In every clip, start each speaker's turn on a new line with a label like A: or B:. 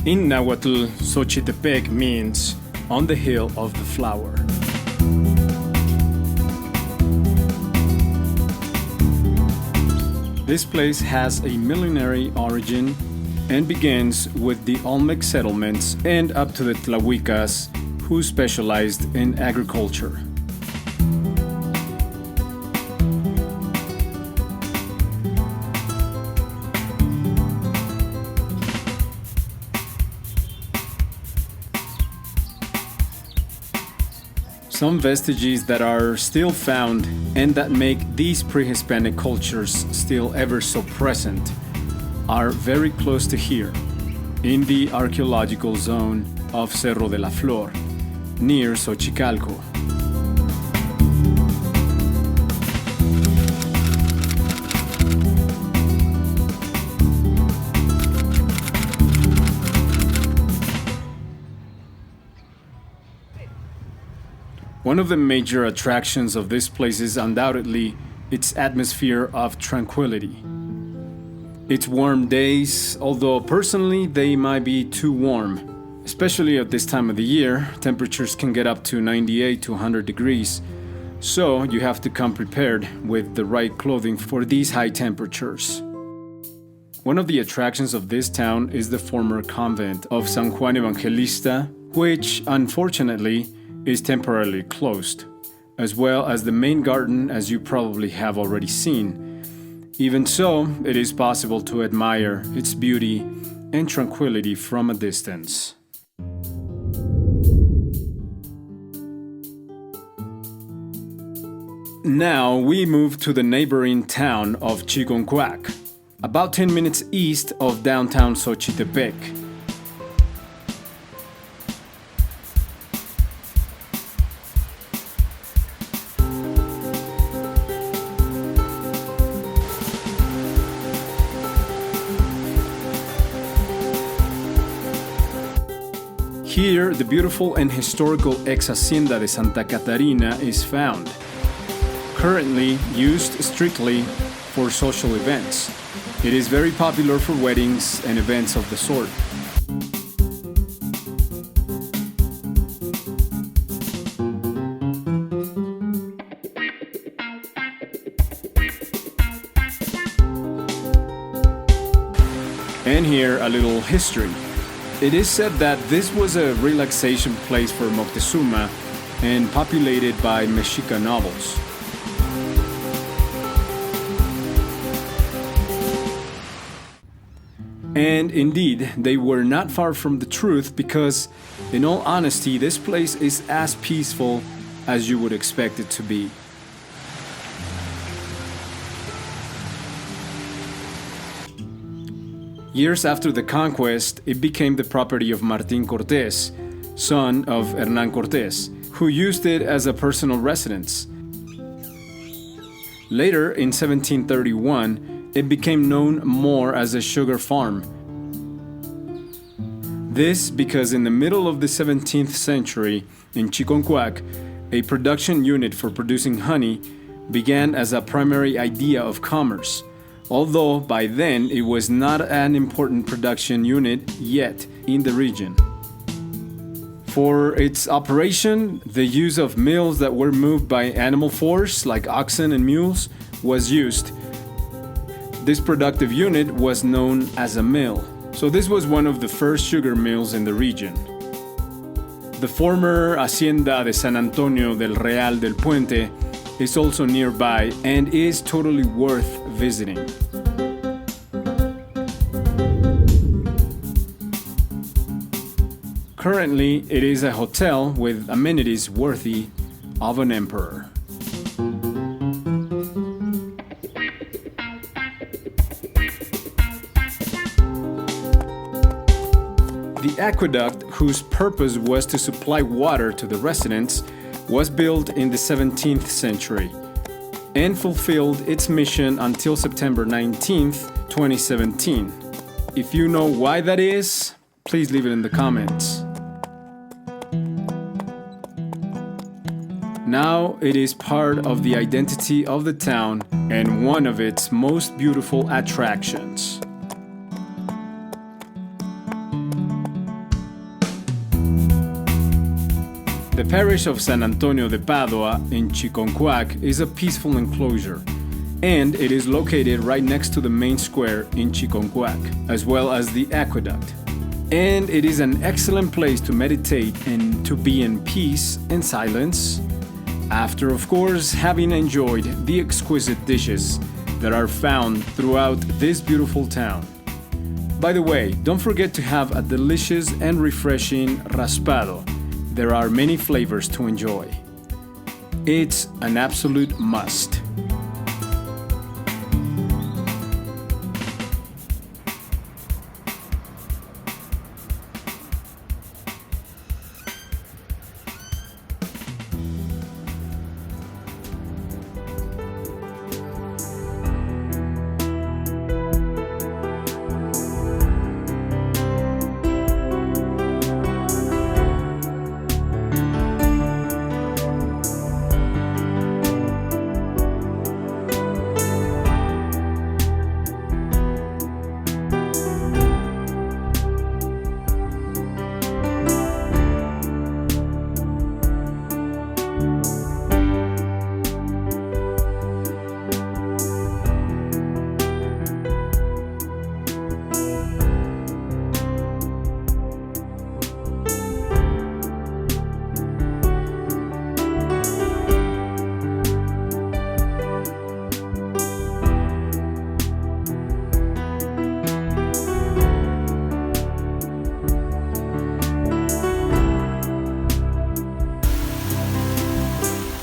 A: In Nahuatl, Xochitepec means on the hill of the flower. This place has a millenary origin and begins with the Olmec settlements and up to the Tlahuicas, who specialized in agriculture. Some vestiges that are still found and that make these pre-Hispanic cultures still ever so present are very close to here, in the archaeological zone of Cerro de la Flor, near Xochicalco. One of the major attractions of this place is undoubtedly its atmosphere of tranquility. Its warm days, although personally they might be too warm, especially at this time of the year, temperatures can get up to 98 to 100 degrees, so you have to come prepared with the right clothing for these high temperatures. One of the attractions of this town is the former convent of San Juan Evangelista, which unfortunately is temporarily closed, as well as the main garden, as you probably have already seen. Even so, it is possible to admire its beauty and tranquility from a distance. Now we move to the neighboring town of Chiconcuac, about 10 minutes east of downtown Xochitepec. Here, the beautiful and historical ex-Hacienda de Santa Catarina is found, currently used strictly for social events. It is very popular for weddings and events of the sort. And here, a little history. It is said that this was a relaxation place for Moctezuma and populated by Mexica nobles. And indeed, they were not far from the truth because, in all honesty, this place is as peaceful as you would expect it to be. Years after the conquest, it became the property of Martín Cortés, son of Hernán Cortés, who used it as a personal residence. Later, in 1731, it became known more as a sugar farm. This because in the middle of the 17th century, in Chiconcuac, a production unit for producing honey began as a primary idea of commerce, although by then it was not an important production unit yet in the region. For its operation, the use of mills that were moved by animal force, like oxen and mules, was used. This productive unit was known as a mill, so this was one of the first sugar mills in the region. The former Hacienda de San Antonio del Real del Puente is also nearby and is totally worth visiting. Currently, it is a hotel with amenities worthy of an emperor. The aqueduct, whose purpose was to supply water to the residents, was built in the 17th century and fulfilled its mission until September 19th, 2017. If you know why that is, please leave it in the comments. Now it is part of the identity of the town and one of its most beautiful attractions. The parish of San Antonio de Padua in Chiconcuac is a peaceful enclosure, and it is located right next to the main square in Chiconcuac, as well as the Aqueduct. And it is an excellent place to meditate and to be in peace and silence, after, of course, having enjoyed the exquisite dishes that are found throughout this beautiful town. By the way, don't forget to have a delicious and refreshing raspado. There are many flavors to enjoy. It's an absolute must.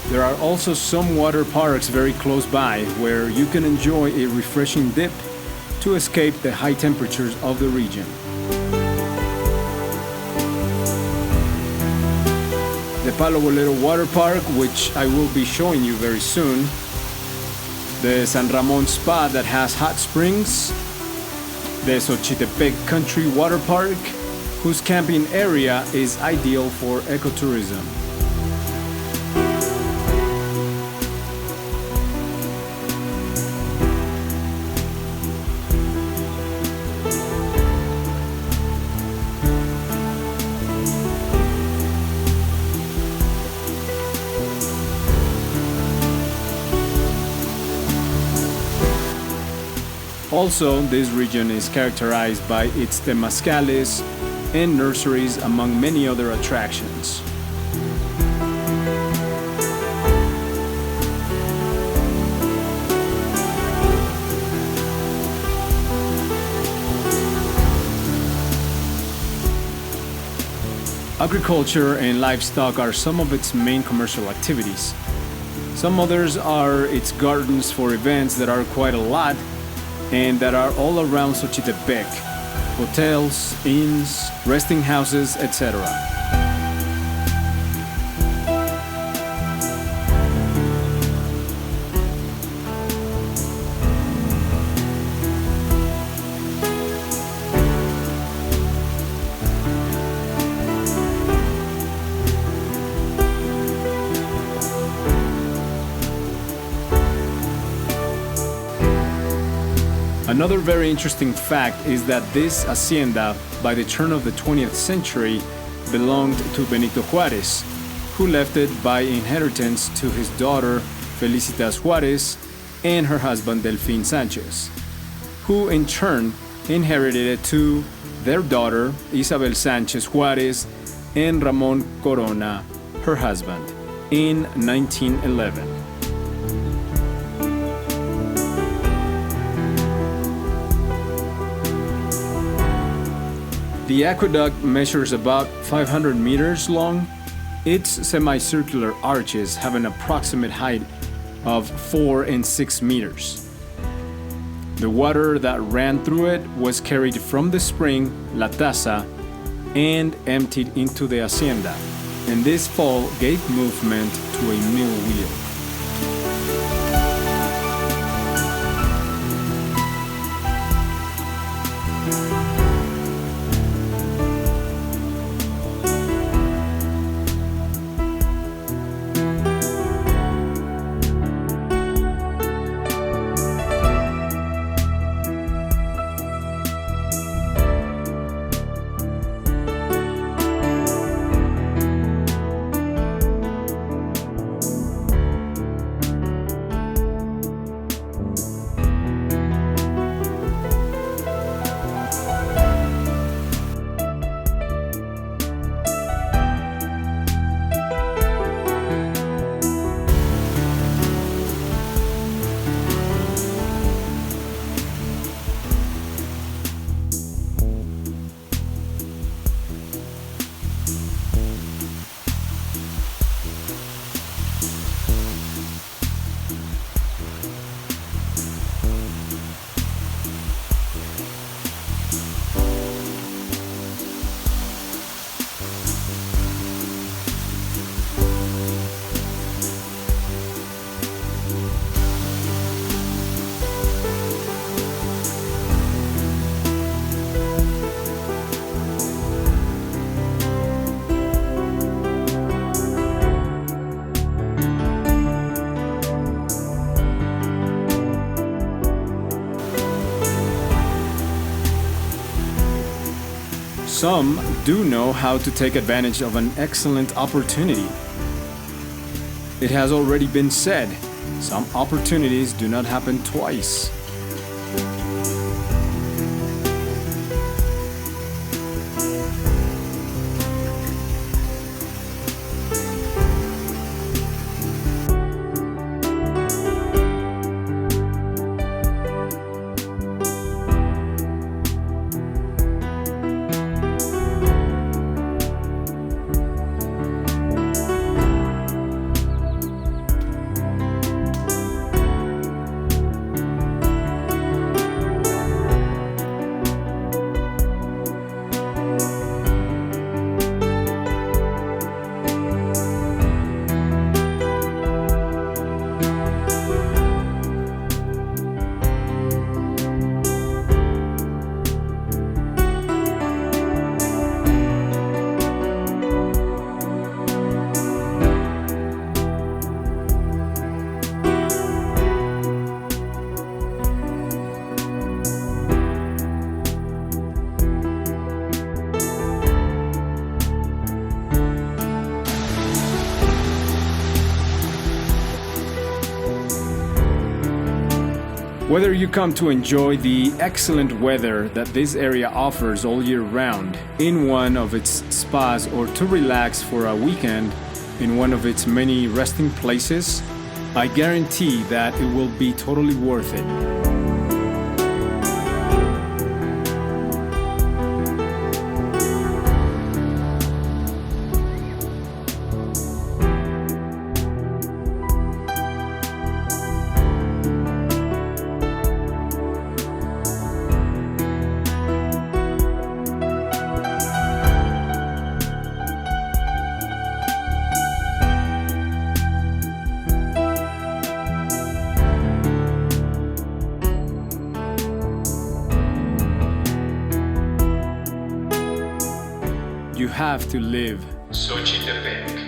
A: There are also some water parks very close by where you can enjoy a refreshing dip to escape the high temperatures of the region. The Palo Bolero Water Park, which I will be showing you very soon. The San Ramon Spa that has hot springs. The Xochitepec Country Water Park, whose camping area is ideal for ecotourism. Also, this region is characterized by its temazcales and nurseries, among many other attractions. Agriculture and livestock are some of its main commercial activities. Some others are its gardens for events that are quite a lot, and that are all around Xochitepec: hotels, inns, resting houses, etc. Another very interesting fact is that this hacienda, by the turn of the 20th century, belonged to Benito Juarez, who left it by inheritance to his daughter Felicitas Juarez and her husband Delfín Sanchez, who in turn inherited it to their daughter Isabel Sanchez Juarez and Ramon Corona, her husband, in 1911. The aqueduct measures about 500 meters long. Its semicircular arches have an approximate height of 4 and 6 meters. The water that ran through it was carried from the spring, La Taza, and emptied into the hacienda, and this fall gave movement to a mill wheel. some do know how to take advantage of an excellent opportunity. It has already been said, some opportunities do not happen twice. Whether you come to enjoy the excellent weather that this area offers all year round in one of its spas or to relax for a weekend in one of its many resting places, I guarantee that it will be totally worth it. You have to live
B: Xochitepec.